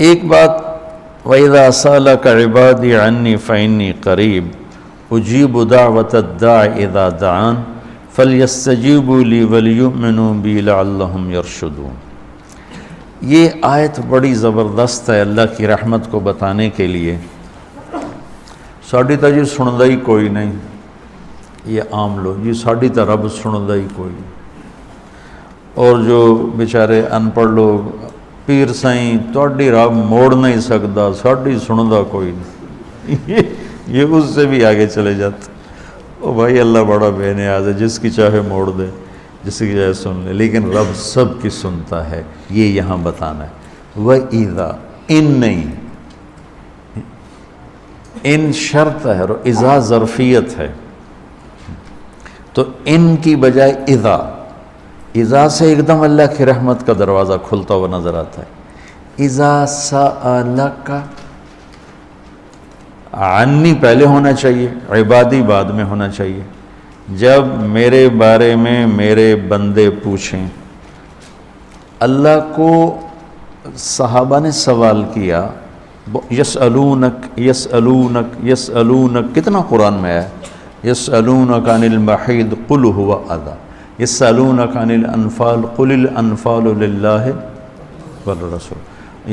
ایک بات وَإِذَا سَأَلَكَ عِبَادِي عَنِّي فَإِنِّي قَرِيبٌ أُجِيبُ دَعْوَةَ الدَّاعِ إِذَا دَعَانِ فَلْيَسْتَجِيبُوا لِي وَلْيُؤْمِنُوا بِي لَعَلَّهُمْ يَرْشُدُونَ۔ یہ آیت بڑی زبردست ہے اللہ کی رحمت کو بتانے کے لیے۔ ساڈی تا جی سندا ہی کوئی نہیں، یہ عام لوگ جی ساڈی تا رب سندا ہی کوئی نہیں، اور جو بیچارے ان پڑھ لوگ پیر سائیں تہاڈی رب موڑ نہیں سکدا، ساڈی سندا کوئی نہیں، یہ اس سے بھی آگے چلے جاتے۔ او بھائی اللہ بڑا بے نیاز ہے، جس کی چاہے موڑ دے، جس کی چاہے سن لے، لیکن رب سب کی سنتا ہے، یہ یہاں بتانا ہے۔ وَإِذَا ان نہیں، ان شرط ہے اور اذا ظرفیت ہے، تو ان کی بجائے اذا سے ایک دم اللہ کی رحمت کا دروازہ کھلتا ہوا نظر آتا ہے۔ اذا سألک، عنی پہلے ہونا چاہیے، عبادی بعد میں ہونا چاہیے۔ جب میرے بارے میں میرے بندے پوچھیں، اللہ کو صحابہ نے سوال کیا، یسألونک یسألونک یسألونک، کتنا قرآن میں ہے، یسألونک عن المحیض قل هو اذی، یسألونک عن الانفال قل الانفال للہ والرسول،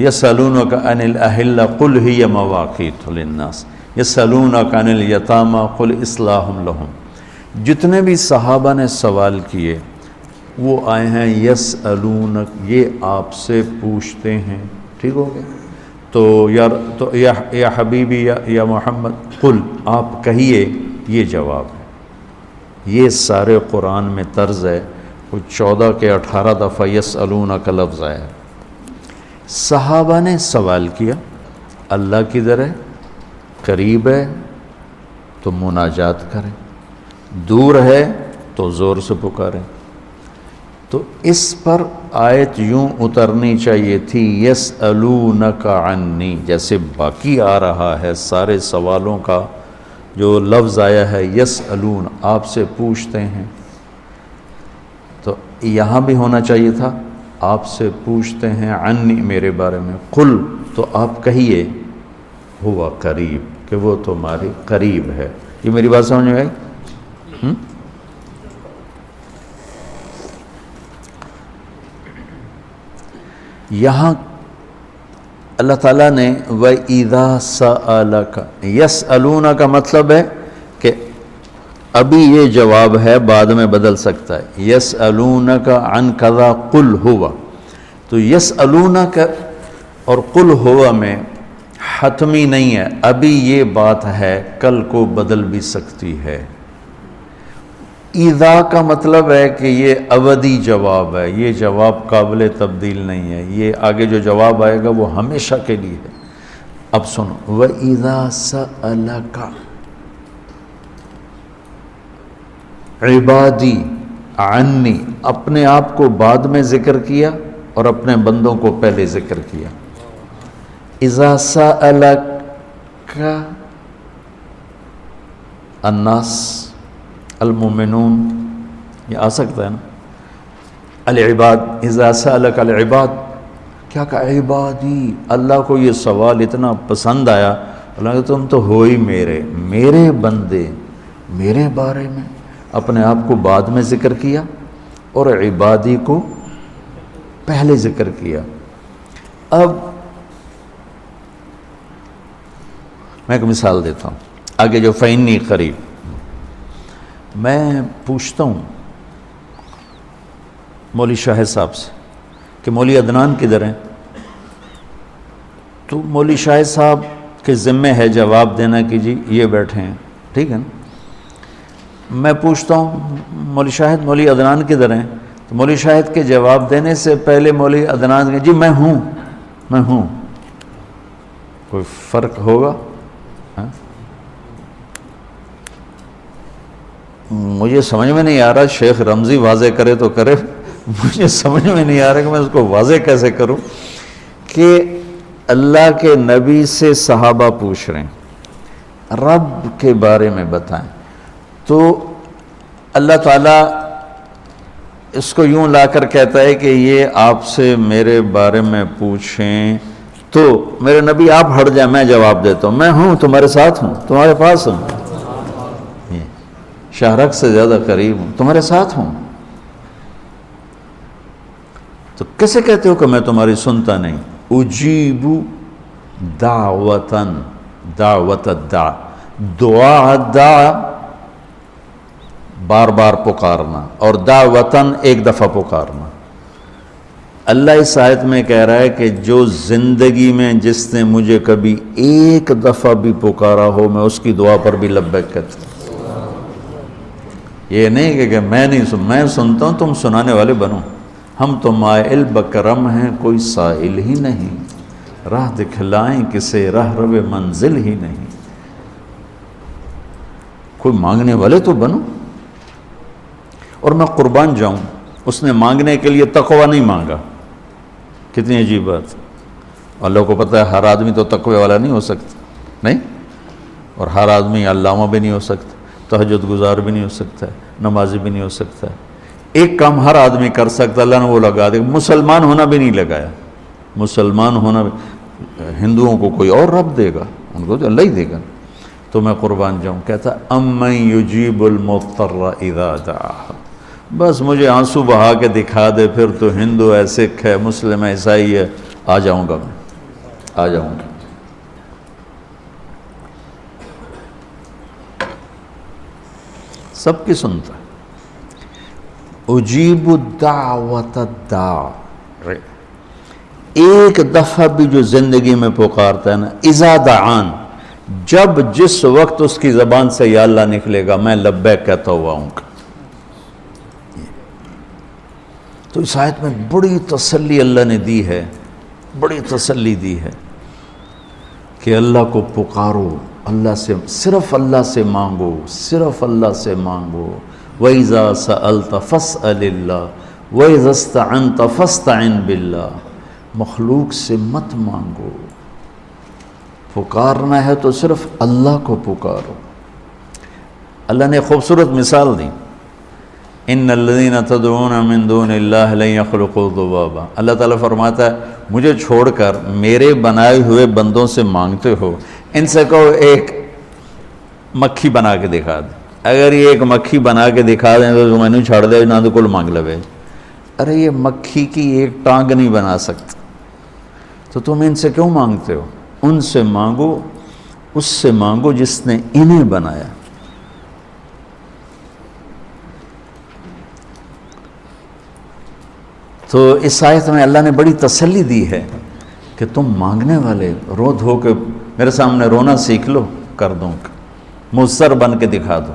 یسألونک عن الاہلہ قل ہی مواقیت للناس، یسألونک عن الیتامی قل اصلاح لہم۔ جتنے بھی صحابہ نے سوال کیے وہ آئے ہیں یسألونک، یہ آپ سے پوچھتے ہیں، ٹھیک ہو گیا؟ تو یا حبیبی یا محمد قل، آپ کہیے، یہ جواب ہے۔ یہ سارے قرآن میں طرز ہے، وہ 14 کے 18 دفعہ یسألونک لفظ آیا ہے۔ صحابہ نے سوال کیا، اللہ کدھر ہے، قریب ہے تو مناجات کریں، دور ہے تو زور سے پکاریں۔ تو اس پر آیت یوں اترنی چاہیے تھی، یسألونک عنی، جیسے باقی آ رہا ہے سارے سوالوں کا جو لفظ آیا ہے یسألون، آپ سے پوچھتے ہیں، تو یہاں بھی ہونا چاہیے تھا آپ سے پوچھتے ہیں، عنی میرے بارے میں، قل تو آپ کہیے، ہوا قریب کہ وہ تمہاری قریب ہے۔ یہ میری بات سمجھ میں آئی؟ یہاں اللہ تعالیٰ نے وَإِذَا سَأَلَكَ، یسألون کا مطلب ہے کہ ابھی یہ جواب ہے، بعد میں بدل سکتا ہے۔ یسألونک عن کذا قل ہوا، تو یسألونک اور قل ہوا میں حتمی نہیں ہے، ابھی یہ بات ہے، کل کو بدل بھی سکتی ہے۔ اذا کا مطلب ہے کہ یہ ابدی جواب ہے، یہ جواب قابل تبدیل نہیں ہے، یہ آگے جو جواب آئے گا وہ ہمیشہ کے لیے ہے۔ اب سنو، وَإِذَا سَأَلَكَ عبادی عنی، اپنے آپ کو بعد میں ذکر کیا اور اپنے بندوں کو پہلے ذکر کیا۔ اذا سألک الناس المؤمنون، یہ آ سکتا ہے نا، العباد، اذا سألک العباد، کیا کہا، عبادی، اللہ کو یہ سوال اتنا پسند آیا، اللہ کہ تم تو ہو ہی میرے بندے، میرے بارے میں اپنے آپ کو بعد میں ذکر کیا اور عبادی کو پہلے ذکر کیا۔ اب میں ایک مثال دیتا ہوں، آگے جو فإنی قریب، میں پوچھتا ہوں مولوی شاہد صاحب سے کہ مولوی عدنان کدھر ہیں، تو مولوی شاہد صاحب کے ذمے ہے جواب دینا کہ جی یہ بیٹھے ہیں، ٹھیک ہے نا۔ میں پوچھتا ہوں مولوی شاہد مولوی عدنان کدھر ہیں، تو مولوی شاہد کے جواب دینے سے پہلے مولوی عدنان کہ جی میں ہوں، کوئی فرق ہوگا؟ مجھے سمجھ میں نہیں آ رہا، شیخ رمزی واضح کرے تو کرے، مجھے سمجھ میں نہیں آ رہا کہ میں اس کو واضح کیسے کروں کہ اللہ کے نبی سے صحابہ پوچھ رہے ہیں رب کے بارے میں بتائیں، تو اللہ تعالیٰ اس کو یوں لا کر کہتا ہے کہ یہ آپ سے میرے بارے میں پوچھیں تو میرے نبی آپ ہٹ جائیں، میں جواب دیتا ہوں، میں ہوں، تمہارے ساتھ ہوں، تمہارے پاس ہوں، شہرک سے زیادہ قریب ہوں، تمہارے ساتھ ہوں۔ تو کیسے کہتے ہو کہ میں تمہاری سنتا نہیں؟ اجیب دعوتاً، دعوت الدع، دعا دعا بار بار پکارنا، اور دعوتاً ایک دفعہ پکارنا۔ اللہ اس آیت میں کہہ رہا ہے کہ جو زندگی میں جس نے مجھے کبھی ایک دفعہ بھی پکارا ہو، میں اس کی دعا پر بھی لبیک کہتا ہوں۔ یہ نہیں کہ میں نہیں میں سنتا ہوں، تم سنانے والے بنو۔ ہم تو مائل بکرم ہیں، کوئی سائل ہی نہیں، راہ دکھلائیں کسے راہ رو منزل ہی نہیں۔ کوئی مانگنے والے تو بنو۔ اور میں قربان جاؤں، اس نے مانگنے کے لیے تقوی نہیں مانگا۔ کتنی عجیب بات۔ اللہ کو پتہ ہے ہر آدمی تو تقوی والا نہیں ہو سکتا، نہیں، اور ہر آدمی علامہ بھی نہیں ہو سکتا، تہجد گزار بھی نہیں ہو سکتا ہے، نمازی بھی نہیں ہو سکتا ہے۔ ایک کام ہر آدمی کر سکتا، اللہ نے وہ لگا دیا۔ مسلمان ہونا بھی نہیں لگایا، مسلمان ہونا بھی، ہندوؤں کو کوئی اور رب دے گا، ان کو تو اللہ ہی دے گا۔ تو میں قربان جاؤں، کہتا امن یجیب المضطر اذا دعاہ، بس مجھے آنسو بہا کے دکھا دے، پھر تو ہندو ہے، سکھ ہے، مسلم ہے، عیسائی ہے، آ جاؤں گا، میں آ جاؤں گا۔ سب کی سنتا ہے۔ اجیب الدعوت الداع، ایک دفعہ بھی جو زندگی میں پکارتا ہے نا، اذا دعان، جب جس وقت اس کی زبان سے یا اللہ نکلے گا، میں لبیک کہتا ہوا ہوں۔ تو اس آیت میں بڑی تسلی اللہ نے دی ہے، بڑی تسلی دی ہے کہ اللہ کو پکارو، اللہ سے، صرف اللہ سے مانگو، صرف اللہ سے مانگو۔ وَإِذَا سَأَلْتَ فَاسْأَلِ اللَّهِ وَإِذَا اسْتَعَنْتَ فَاسْتَعِنْ بِاللَّهِ، مخلوق سے مت مانگو، پکارنا ہے تو صرف اللہ کو پکارو۔ اللہ نے خوبصورت مثال دی، ان الذین تدعون من دون اللہ لن یخلقوا ذبابا۔ اللہ تعالیٰ فرماتا ہے مجھے چھوڑ کر میرے بنائے ہوئے بندوں سے مانگتے ہو، ان سے کہو ایک مکھی بنا کے دکھا دے۔ اگر یہ ایک مکھی بنا کے دکھا دیں تو میں نے چھاڑ دے نہ تو کل مانگ لوے۔ ارے یہ مکھی کی ایک ٹانگ نہیں بنا سکتا، تو تم ان سے کیوں مانگتے ہو؟ ان سے مانگو، اس سے مانگو جس نے انہیں بنایا۔ تو اس آیت میں اللہ نے بڑی تسلی دی ہے کہ تم مانگنے والے رو دھو کے میرے سامنے رونا سیکھ لو، کر دوں، مضطر بن کے دکھا دو۔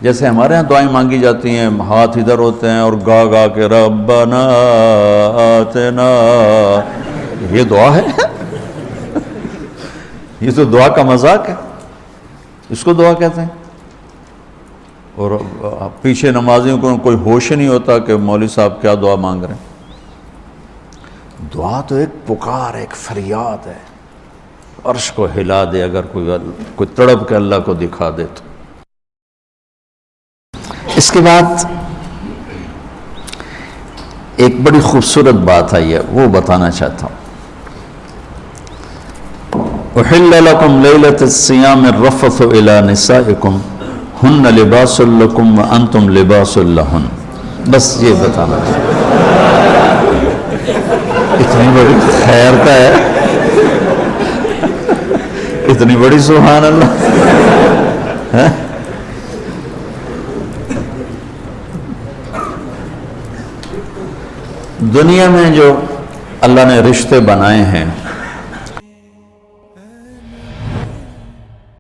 جیسے ہمارے ہاں دعائیں مانگی جاتی ہیں، ہاتھ ادھر ہوتے ہیں اور گا گا کے ربنا آتنا، یہ دعا ہے؟ یہ تو دعا کا مذاق ہے، اس کو دعا کہتے ہیں۔ اور پیچھے نمازیوں کو کوئی ہوش نہیں ہوتا کہ مولوی صاحب کیا دعا مانگ رہے ہیں۔ دعا تو ایک پکار، ایک فریاد ہے، عرش کو ہلا دے اگر کوئی تڑپ کے اللہ کو دکھا دے تو۔ اس کے بعد ایک بڑی خوبصورت بات آئی ہے، وہ بتانا چاہتا ہوں۔ احل لکم لیلۃ الصیام الرفث الی نسائکم ہن لباس لکم وانتم لباس لہن، بس یہ بتانا ہے۔ اتنی بڑی خیر کا ہے، اتنی بڑی سبحان اللہ۔ دنیا میں جو اللہ نے رشتے بنائے ہیں،